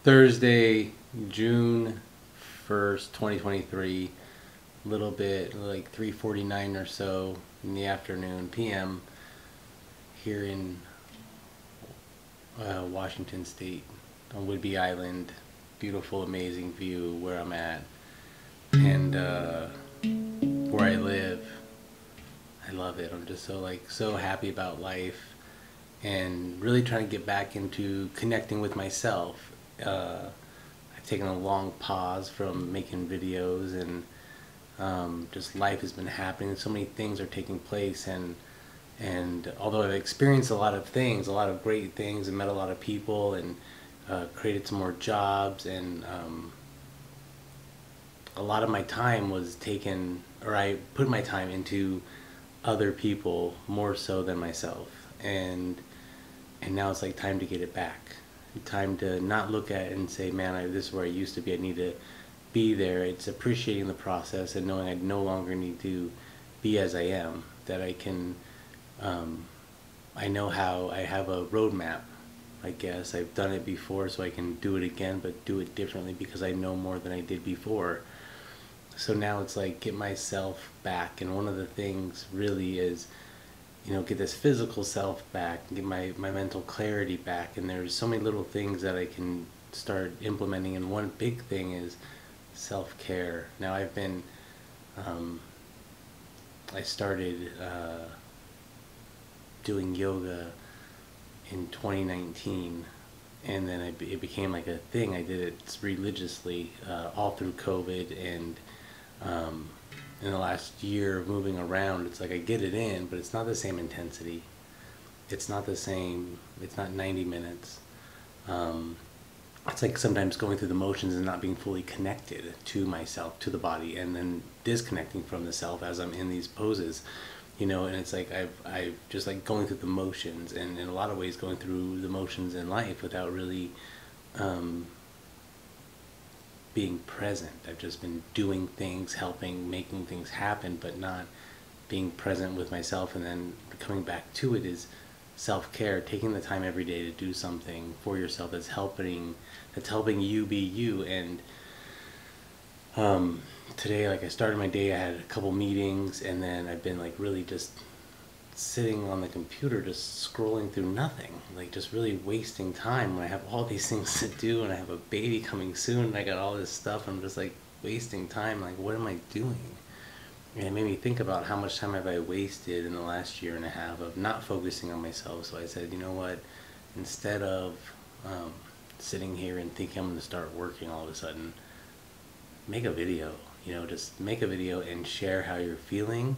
Thursday, June 1st, 2023, a little bit like 3:49 or so in the afternoon, PM, here in Washington State on Whidbey Island. Beautiful, amazing view where I'm at. And where I live, I love it. I'm just so happy about life and really trying to get back into connecting with myself. I've taken a long pause from making videos, and just life has been happening. So many things are taking place, and although I've experienced a lot of things, a lot of great things, and met a lot of people, and created some more jobs, and a lot of my time was taken, or I put my time into other people more so than myself, and now it's like time to get it back. Time to not look at it and say, man, this is where I used to be, I need to be there. It's appreciating the process and knowing I no longer need to be as I am, that I can, I know how, I have a roadmap. I guess I've done it before, so I can do it again, but do it differently because I know more than I did before. So now it's like get myself back, and one of the things really is, get this physical self back, get my mental clarity back, and there's so many little things that I can start implementing, and one big thing is self-care. Now I've been, I started doing yoga in 2019, and then it became like a thing. I did it religiously all through COVID, and in the last year of moving around, it's like I get it in, but it's not the same intensity. It's not the same, it's not 90 minutes. It's like sometimes going through the motions and not being fully connected to myself, to the body, and then disconnecting from the self as I'm in these poses, and it's like I've just like going through the motions, and in a lot of ways going through the motions in life without really being present. I've just been doing things, helping, making things happen, but not being present with myself. And then coming back to it is self-care, taking the time every day to do something for yourself that's helping you be you. And today, like, I started my day, I had a couple meetings, and then I've been like really just sitting on the computer just scrolling through nothing, like just really wasting time when I have all these things to do, and I have a baby coming soon, and I got all this stuff. I'm just like wasting time, like what am I doing? And it made me think about how much time have I wasted in the last year and a half of not focusing on myself. So I said, you know what, instead of sitting here and thinking I'm going to start working all of a sudden, make a video, just make a video and share how you're feeling,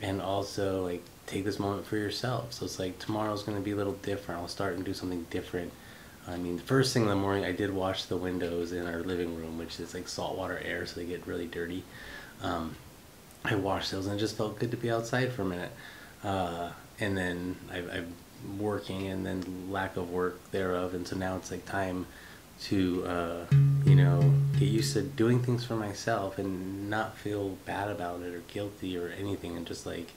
and also like take this moment for yourself. So it's like tomorrow's going to be a little different. I'll start and do something different. I mean, the first thing in the morning, I did wash the windows in our living room, which is like saltwater air, so they get really dirty. I washed those, and it just felt good to be outside for a minute. And then I'm working, and then lack of work thereof, and so now it's like time to get used to doing things for myself and not feel bad about it or guilty or anything. And just like,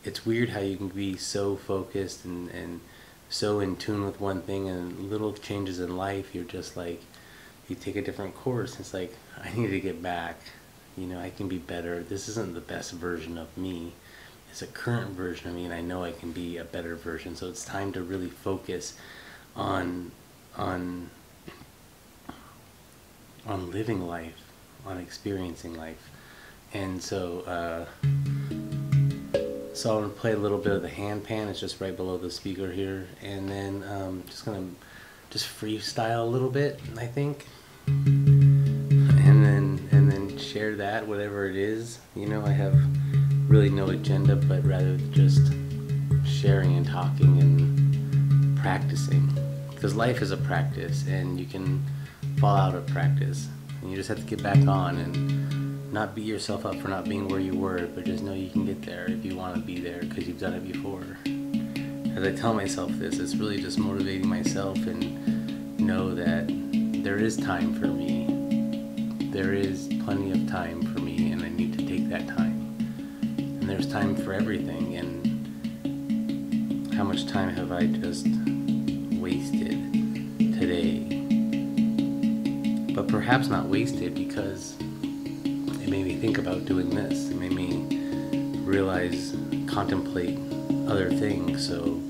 it's weird how you can be so focused and so in tune with one thing, and little changes in life, you're just like, you take a different course. It's like, I need to get back, I can be better. This isn't the best version of me, it's a current version of me, and I know I can be a better version. So it's time to really focus on living life, on experiencing life. And so I'm gonna play a little bit of the hand pan. It's just right below the speaker here, and then just gonna freestyle a little bit, I think, and then share that, whatever it is. I have really no agenda, but rather just sharing and talking and practicing, because life is a practice, and you can fall out of practice, and you just have to get back on and not beat yourself up for not being where you were, but just know you can get there if you want to be there, because you've done it before. As I tell myself this, it's really just motivating myself, and know that there is time for me. There is plenty of time for me, and I need to take that time. And there's time for everything, and how much time have I just wasted today but perhaps not wasted, because it made me think about doing this. It made me realize, contemplate other things. So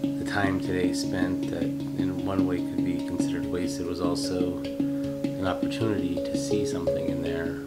the time today spent that in one way could be considered wasted was also an opportunity to see something in there.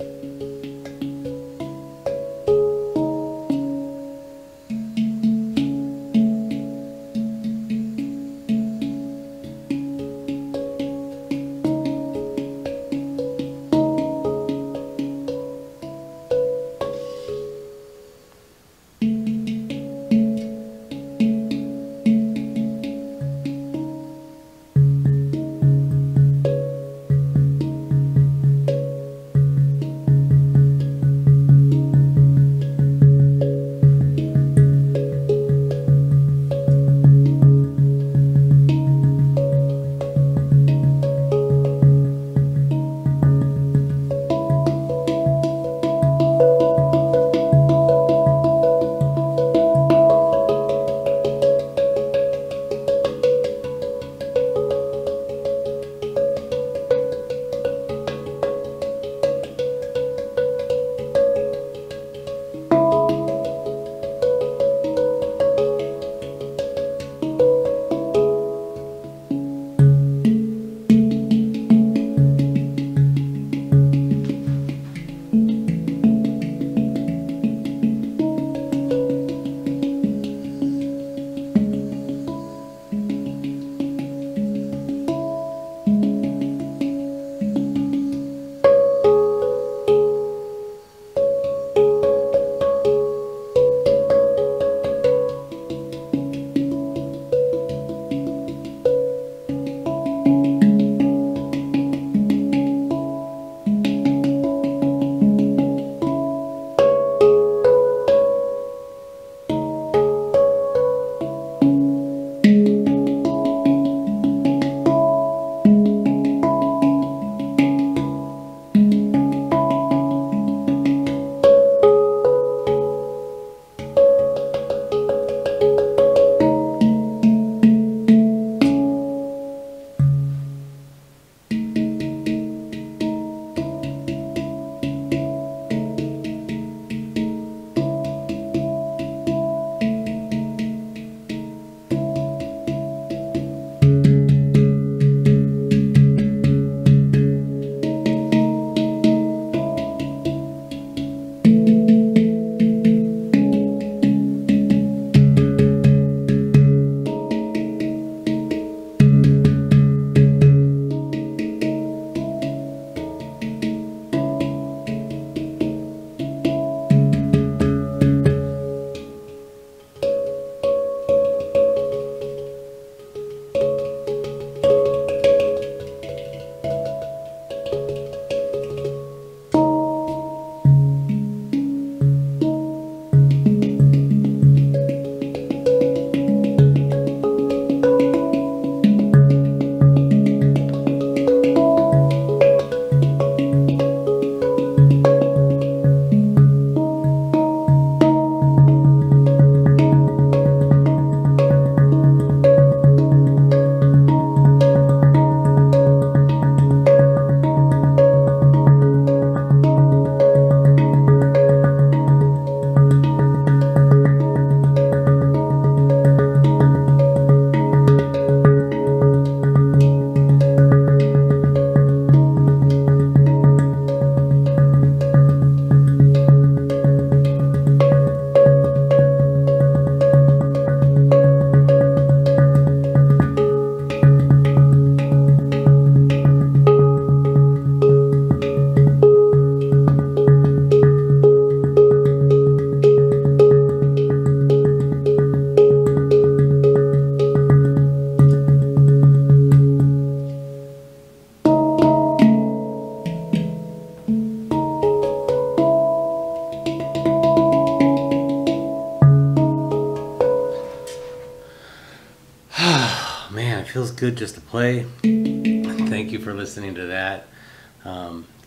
feels good just to play. Thank you for listening to that.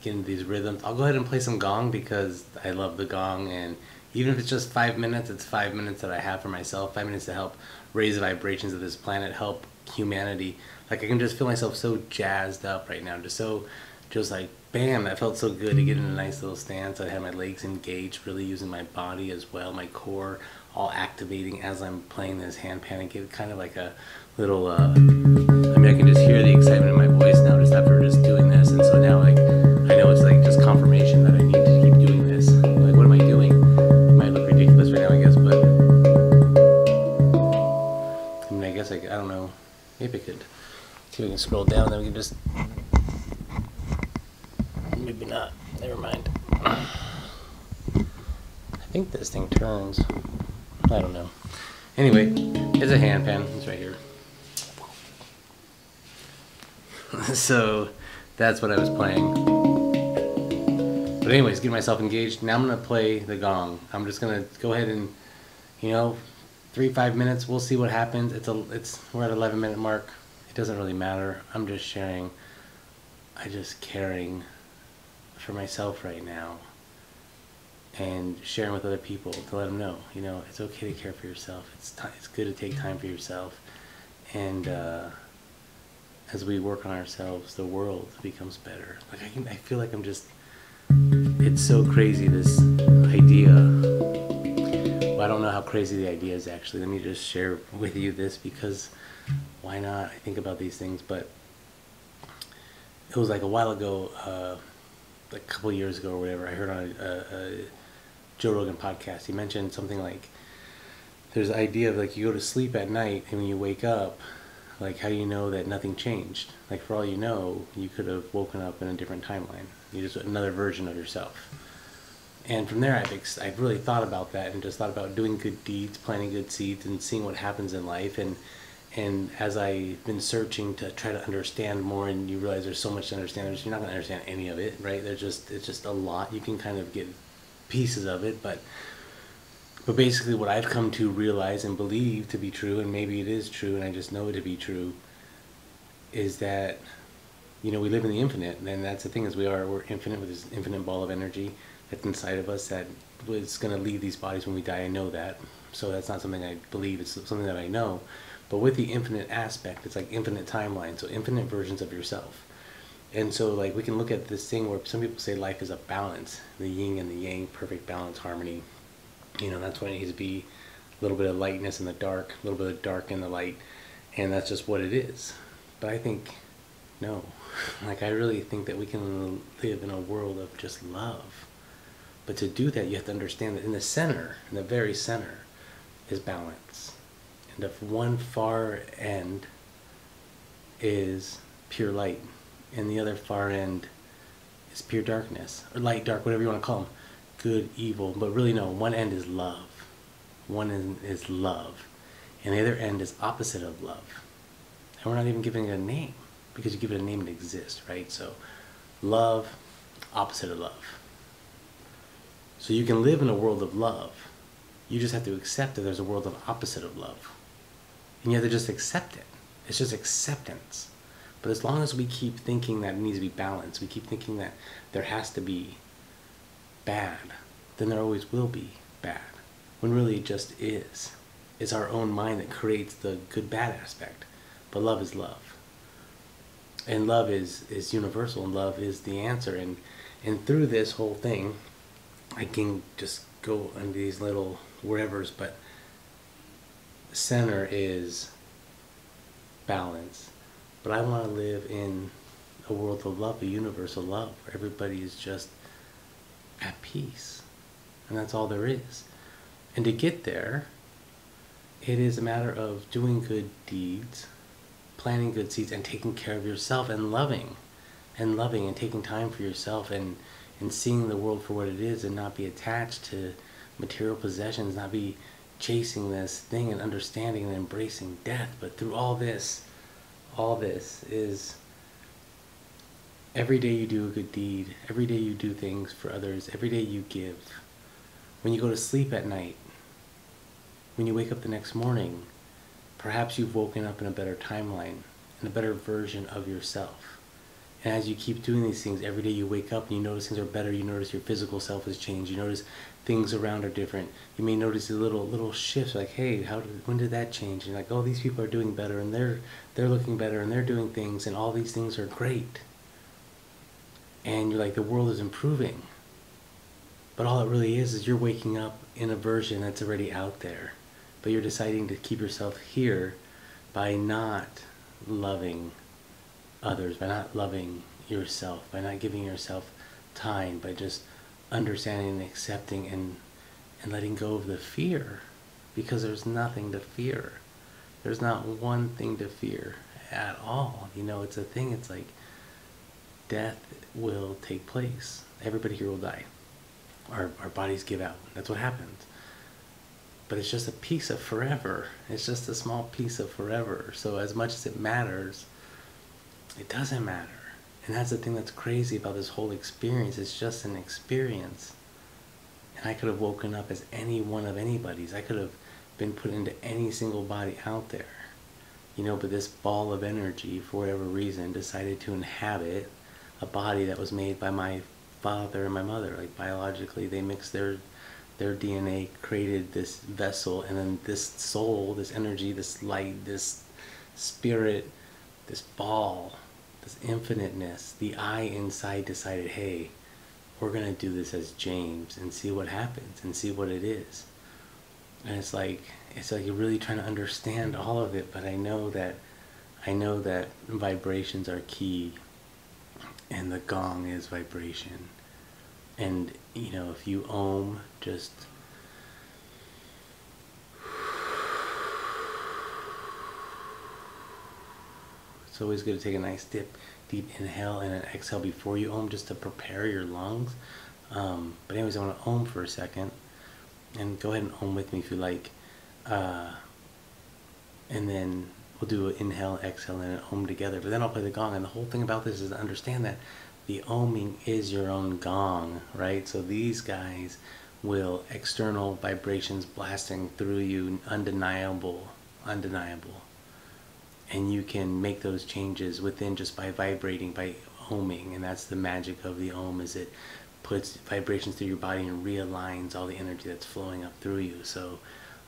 Getting these rhythms. I'll go ahead and play some gong because I love the gong, and even if it's just 5 minutes, it's 5 minutes that I have for myself, 5 minutes to help raise the vibrations of this planet, help humanity. Like, I can just feel myself so jazzed up right now, just so just like bam, that felt so good to get in a nice little stance. I had my legs engaged, really using my body as well, my core all activating as I'm playing this handpan, and get kind of like a little I mean, I can just hear the excitement in my voice now just after just doing this. And so now, like, I know it's like just confirmation that I need to keep doing this. Like, what am I doing? It might look ridiculous right now, I guess, but I mean, I guess I don't know, maybe I could see if we can scroll down, then we can just, maybe not, never mind. I think this thing turns, I don't know. Anyway, it's a handpan, it's right here. So that's what I was playing. But anyways, get myself engaged. Now I'm gonna play the gong. I'm just gonna go ahead and, 3-5 minutes. We'll see what happens. We're at 11-minute mark. It doesn't really matter. I'm just sharing. I'm just caring for myself right now, and sharing with other people to let them know, it's okay to care for yourself. It's good to take time for yourself, and as we work on ourselves, the world becomes better. Like I feel like it's so crazy, this idea. Well, I don't know how crazy the idea is actually. Let me just share with you this, because why not? I think about these things, but it was like a while ago, like a couple years ago or whatever, I heard on a Joe Rogan podcast, he mentioned something like, there's the idea of like you go to sleep at night and when you wake up, like how do you know that nothing changed? Like for all you know, you could have woken up in a different timeline. You're just another version of yourself. And from there, I've really thought about that, and just thought about doing good deeds, planting good seeds, and seeing what happens in life. And as I've been searching to try to understand more, and you realize there's so much to understand, you're not going to understand any of it, right? It's just a lot. You can kind of get pieces of it, but basically what I've come to realize and believe to be true, and maybe it is true, and I just know it to be true, is that, we live in the infinite, and that's the thing, is we're infinite with this infinite ball of energy that's inside of us that was going to leave these bodies when we die. I know that. So that's not something I believe, it's something that I know. But with the infinite aspect, it's like infinite timeline, so infinite versions of yourself. And so like we can look at this thing where some people say life is a balance, the yin and the yang, perfect balance, harmony. That's what it needs to be. A little bit of lightness in the dark, a little bit of dark in the light, and that's just what it is. But I think, no. Like I really think that we can live in a world of just love. But to do that, you have to understand that in the center, in the very center, is balance. And if one far end is pure light, and the other far end is pure darkness, or light, dark, whatever you want to call them, good, evil, but really no, one end is love. One end is love, and the other end is opposite of love. And we're not even giving it a name, because you give it a name, it exists, right? So love, opposite of love. So you can live in a world of love. You just have to accept that there's a world of opposite of love. And you have to just accept it. It's just acceptance. But as long as we keep thinking that it needs to be balanced, we keep thinking that there has to be bad, then there always will be bad. When really it just is. It's our own mind that creates the good-bad aspect. But love is love. And love is universal, and love is the answer. And through this whole thing, I can just go into these little wherevers, but the center is balance. But I want to live in a world of love, a universal love, where everybody is just at peace. And that's all there is. And to get there, it is a matter of doing good deeds, planting good seeds, and taking care of yourself, and loving and taking time for yourself, and seeing the world for what it is, and not be attached to material possessions, not be chasing this thing, and understanding and embracing death. But through all this is every day you do a good deed, every day you do things for others, every day you give. When you go to sleep at night, when you wake up the next morning, perhaps you've woken up in a better timeline, in a better version of yourself. And as you keep doing these things, every day you wake up and you notice things are better, you notice your physical self has changed, you notice things around are different. You may notice the little shifts, like, hey, when did that change? And like, oh, these people are doing better, and they're looking better, and they're doing things, and all these things are great. and you're like, the world is improving. But all it really is you're waking up in a version that's already out there. But you're deciding to keep yourself here by not loving others, by not loving yourself, by not giving yourself time, by just understanding and accepting and letting go of the fear. Because there's nothing to fear. There's not one thing to fear at all. You know, it's a thing, it's like death will take place. Everybody here will die. Our bodies give out. That's what happens. But it's just a piece of forever. It's just a small piece of forever. So as much as it matters, it doesn't matter. And that's the thing that's crazy about this whole experience. It's just an experience. And I could have woken up as any one of anybody's. I could have been put into any single body out there. You know, but this ball of energy, for whatever reason, decided to inhabit a body that was made by my father and my mother. Like, biologically, they mixed their DNA, created this vessel, and then this soul, this energy, this light, this spirit, this ball, this infiniteness, the I inside decided, hey, we're going to do this as James and see what happens and see what it is. And it's like you're really trying to understand all of it, but I know that vibrations are key, and the gong is vibration. And, you know, if you ohm, just it's always good to take a nice deep inhale and an exhale before you ohm, just to prepare your lungs. But anyways, I want to ohm for a second, and go ahead and ohm with me if you like. And then we'll do an inhale, exhale, and an ohm together. But then I'll play the gong. And the whole thing about this is to understand that the ohming is your own gong, right? So these guys will external vibrations blasting through you, undeniable. And you can make those changes within just by vibrating, by ohming. And that's the magic of the ohm, is it puts vibrations through your body and realigns all the energy that's flowing up through you. So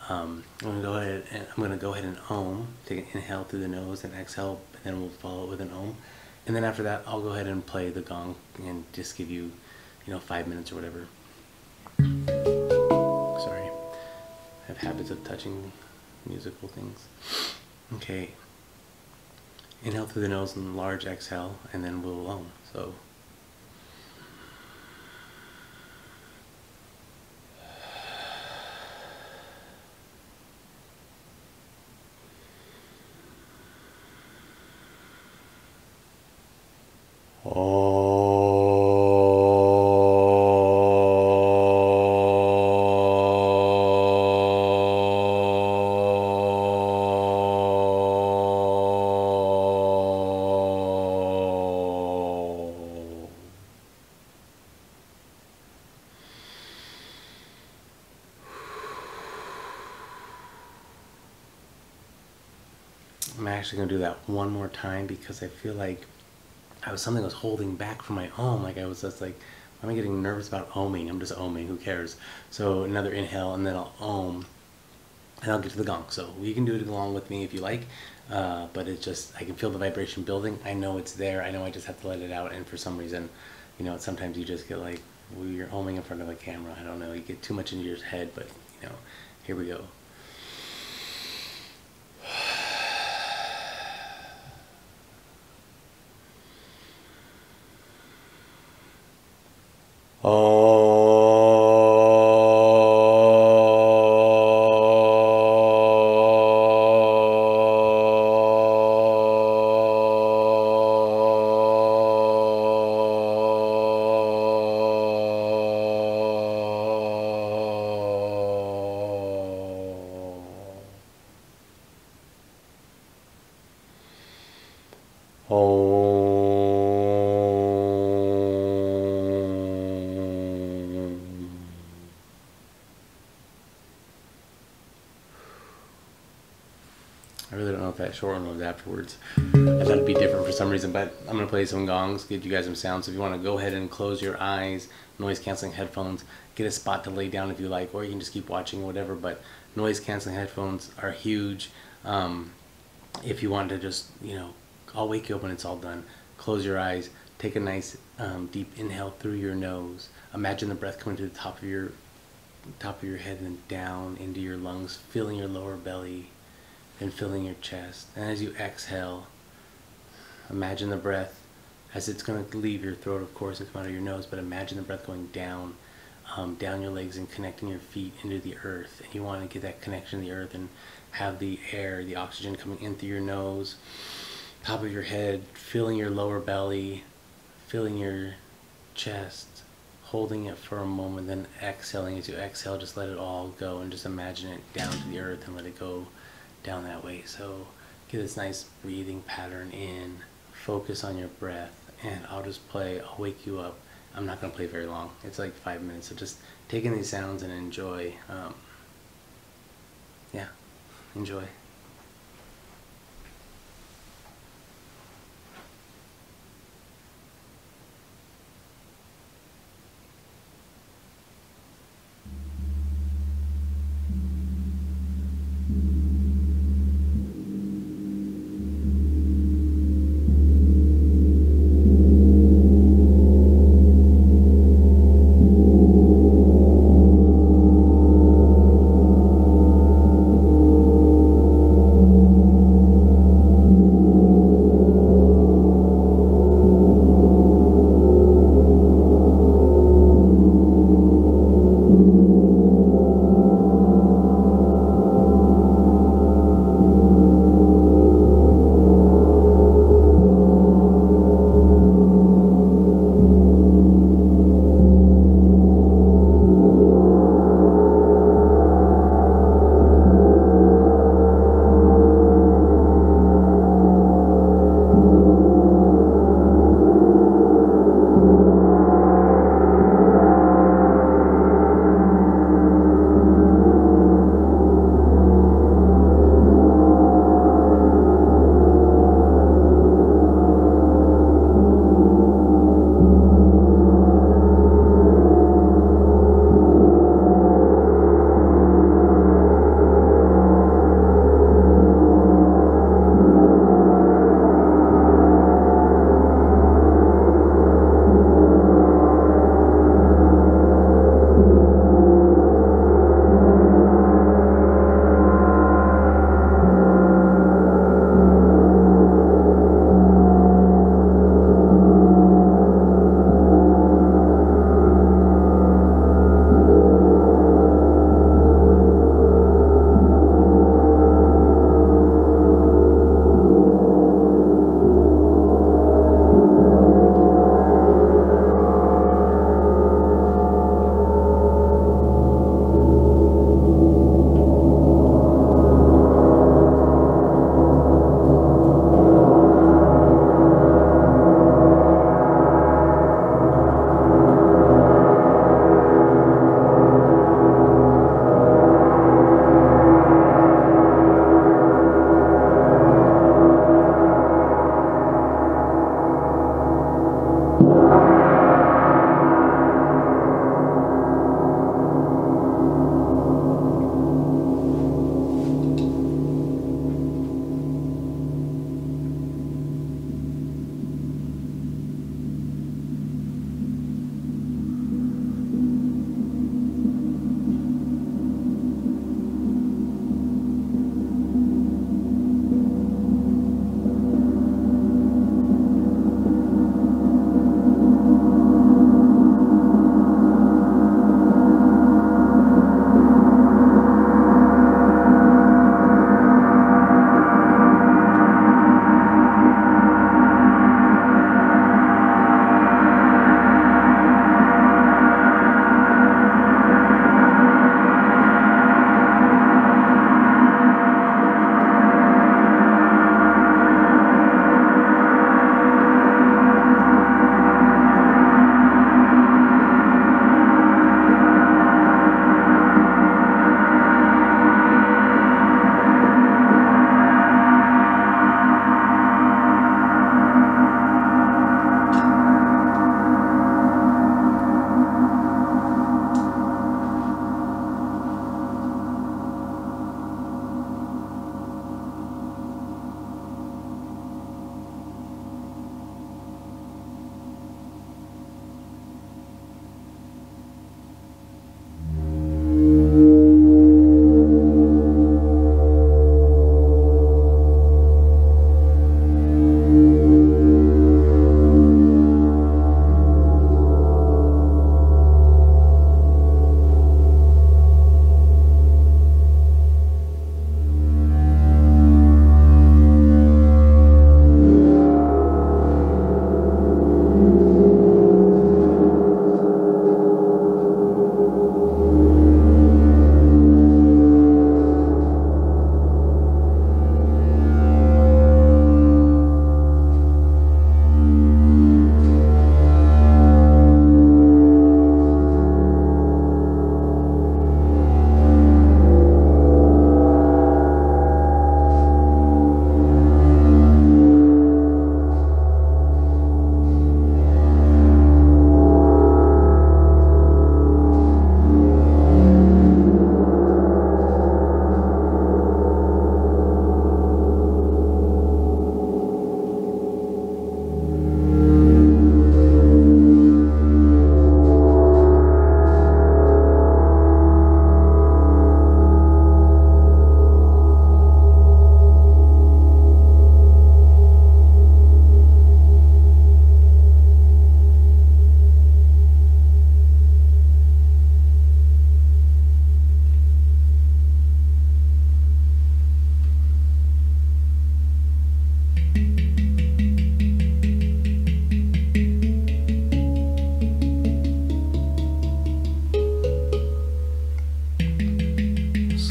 I'm gonna go ahead and ohm. Take an inhale through the nose and exhale, and then we'll follow it with an ohm. And then after that, I'll go ahead and play the gong and just give you, 5 minutes or whatever. Sorry, I have habits of touching musical things. Okay. Inhale through the nose and large exhale, and then we'll ohm. So. I'm actually going to do that one more time because I feel like something was holding back from my ohm. Like I was just like, why am I getting nervous about ohming? I'm just ohming, who cares? So another inhale, and then I'll ohm, and I'll get to the gong. So you can do it along with me if you like, but it's just, I can feel the vibration building. I know it's there. I know I just have to let it out. And for some reason, sometimes you just get like, well, you're ohming in front of a camera. I don't know. You get too much into your head, but here we go. I really don't know if that short one was afterwards. I thought it'd be different for some reason, but I'm going to play some gongs, give you guys some sounds. So if you want to go ahead and close your eyes, noise canceling headphones, get a spot to lay down if you like, or you can just keep watching, whatever, but noise canceling headphones are huge. If you want to just, I'll wake you up when it's all done. Close your eyes, take a nice deep inhale through your nose. Imagine the breath coming to the top of your head and down into your lungs, filling your lower belly and filling your chest. And as you exhale, imagine the breath as it's going to leave your throat, of course, and come out of your nose, but imagine the breath going down, down your legs and connecting your feet into the earth. And you want to get that connection to the earth and have the air, the oxygen coming in through your nose, top of your head, filling your lower belly, filling your chest, holding it for a moment, then exhaling. As you exhale, just let it all go and just imagine it down to the earth and let it go down that way. So get this nice breathing pattern in, focus on your breath, and I'll just play, I'll wake you up. I'm not going to play very long. It's like 5 minutes, so just take in these sounds and enjoy. Yeah, enjoy.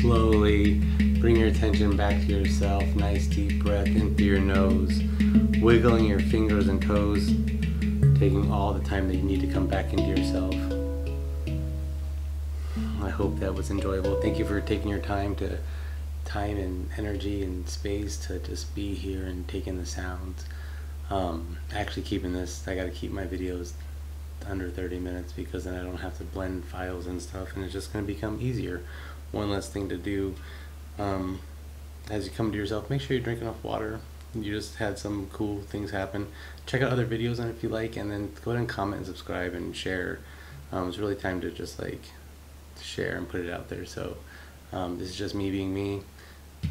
slowly bring your attention back to yourself. Nice deep breath in through your nose, wiggling your fingers and toes, taking all the time that you need to come back into yourself. I hope that was enjoyable. Thank you for taking your time and energy and space to just be here and take in the sounds. Actually keeping this, I gotta keep my videos under 30 minutes because then I don't have to blend files and stuff, and it's just gonna become easier. One less thing to do. As you come to yourself, make sure you drink enough water. You just had some cool things happen. Check out other videos on it if you like, and then go ahead and comment and subscribe and share. It's really time to just like share and put it out there. So this is just me being me.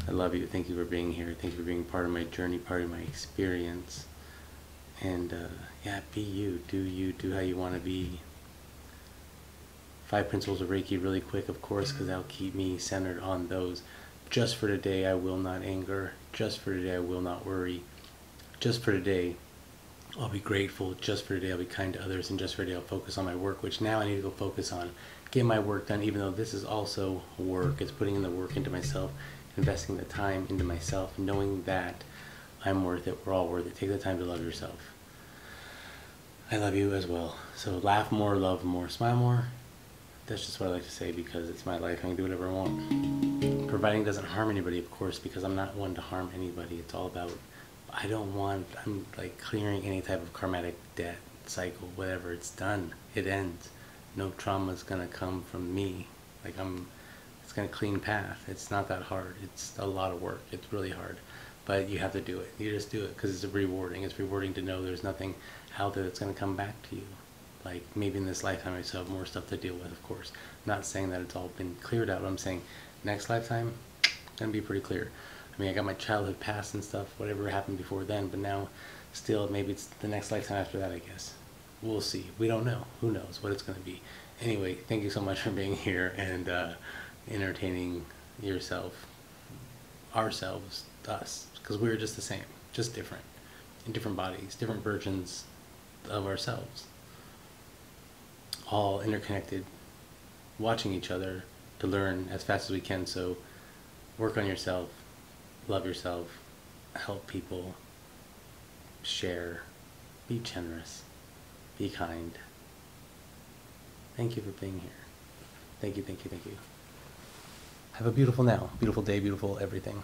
I love you. Thank you for being here. Thank you for being part of my journey, part of my experience. And yeah, be you. Do how you want to be. 5 principles of Reiki really quick, of course, because that'll keep me centered on those. Just for today, I will not anger. Just for today, I will not worry. Just for today, I'll be grateful. Just for today, I'll be kind to others. And just for today, I'll focus on my work, which now I need to go focus on. Get my work done, even though this is also work. It's putting in the work into myself, investing the time into myself, knowing that I'm worth it. We're all worth it. Take the time to love yourself. I love you as well. So laugh more, love more, smile more. That's just what I like to say because it's my life. I can do whatever I want. Providing doesn't harm anybody, of course, because I'm not one to harm anybody. It's all about, I'm like clearing any type of karmatic debt, cycle, whatever. It's done. It ends. No trauma is going to come from me. It's going to clean path. It's not that hard. It's a lot of work. It's really hard. But you have to do it. You just do it because it's rewarding. It's rewarding to know there's nothing out there that's going to come back to you. Like maybe in this lifetime I still have more stuff to deal with, of course. I'm not saying that it's all been cleared out. I'm saying next lifetime, going to be pretty clear. I mean, I got my childhood past and stuff, whatever happened before then, but now still maybe it's the next lifetime after that, I guess. We'll see. We don't know. Who knows what it's going to be. Anyway, thank you so much for being here and entertaining yourself, ourselves, us, because we're just the same, just different, in different bodies, different versions of ourselves, all interconnected, watching each other to learn as fast as we can. So work on yourself, love yourself, help people, share, be generous, be kind. Thank you for being here. Thank you, thank you, thank you. Have a beautiful now, beautiful day, beautiful everything.